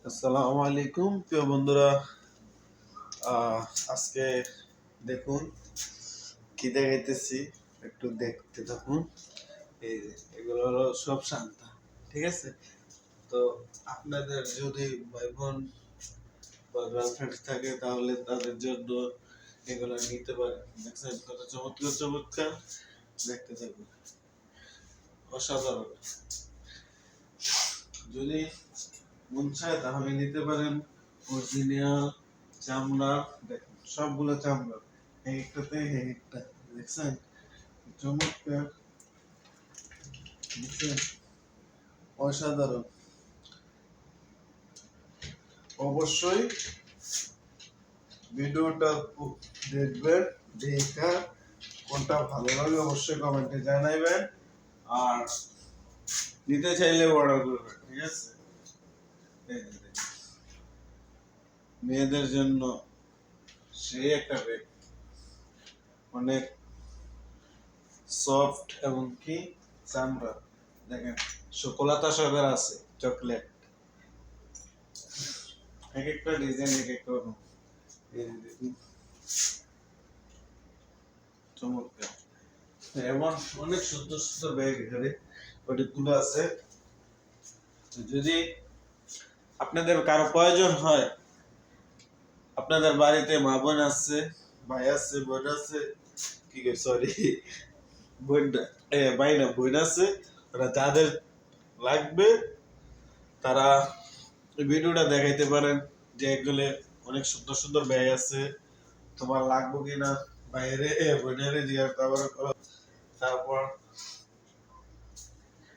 আসসালামু আলাইকুম প্রিয় বন্ধুরা। আজকে দেখুন কি দেখাইতেছি, একটু দেখতে থাকুন। এই যে এগুলো হলো সব শান্তা, ঠিক আছে? তো আপনাদের যদি ভাই বোন বা গার্লফ্রেন্ড থাকে তাহলে তাদের জন্য এগুলো নিতে পারেন। দেখছেন কত চমৎকার চমৎকার, দেখতে থাকুন, অসাধারণ। যদি মন চায় তাহলে নিতে পারেন অরিজিনাল চামড়া। দেখুন সবগুলো চামড়া, একটাতে একটা, দেখছেন চমৎকার, দেখছেন অসাধারণ। অবশ্যই ভিডিওটা দেখবেন, দেখা কোনটা ভালো লাগে অবশ্যই কমেন্টে জানাইবেন। আর নিতে চাইলে অর্ডার করবেন, ঠিক আছে? এই যে দেখুন, মেয়েদের জন্য সেই একটা ব্যাগ, অনেক সফট এবং কি চামড়া। দেখেন শোকলাতা সবের আছে, চকলেট, এক একটা ডিজাইন এক এক রকম। এই যে দেখুন চমৎকার, এমন অনেক সুন্দর সুন্দর ব্যাগ এখানে অনেকগুলো আছে। যদি আপনাদের কারো প্রয়োজন হয়, আপনাদের বাড়িতে মা বোন আছে, ভাই আছে, বোন আছে, কি সরি বোন না, ভাই না বোন আছে, ওরা যাদের লাগবে তারা ভিডিওটা দেখাইতে পারেন যে এগুলো অনেক সুন্দর সুন্দর ব্যাগ আছে, তোমার লাগবে কিনা বাইরে বোনেরে জিজ্ঞাসা করো। তারপর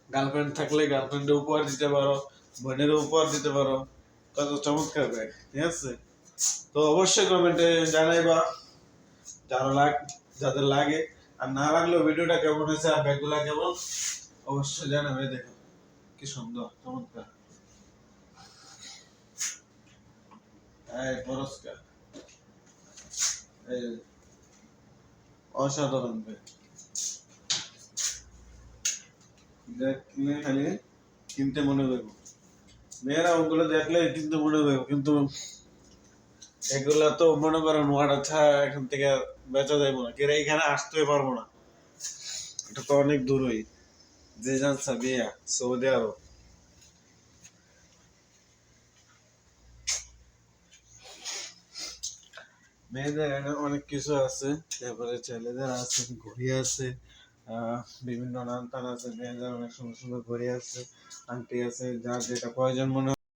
গার্লফ্রেন্ড থাকলে গার্লফ্রেন্ডের উপহার দিতে পারো, বোনের উপহার দিতে পারো। কত চমৎকার ব্যাগ, ঠিক আছে? তো অবশ্যই কমেন্টে জানাইবা যাদের লাগে। আর না লাগলেও ভিডিওটা কেমন হয়েছে আর ব্যাগগুলা কেমন অবশ্যই জানাবে। দেখো কি সুন্দর চমৎকার, পুরস্কার, অসাধারণ ব্যাগ। দেখলে খালি কিনতে মনে করবো, মেয়েরা ওগুলো দেখলে কিনতে মনে করবো, কিন্তু এগুলা তো মনে করেন ওয়ার্ডার ছাড়া এখান থেকে বেচা যাইবো না, কেরা এখানে আসতে পারবো না, এটা তো অনেক দূরই। যে যান সাবিয়া সৌদি আরব। মেয়েদের অনেক কিছু আছে, তারপরে ছেলেদের আছে, ঘড়ি আছে, বিভিন্ন নান টান আছে, মেয়েদের অনেক সুন্দর সুন্দর ঘড়ি আছে, আংটি আছে, যার যেটা প্রয়োজন মনে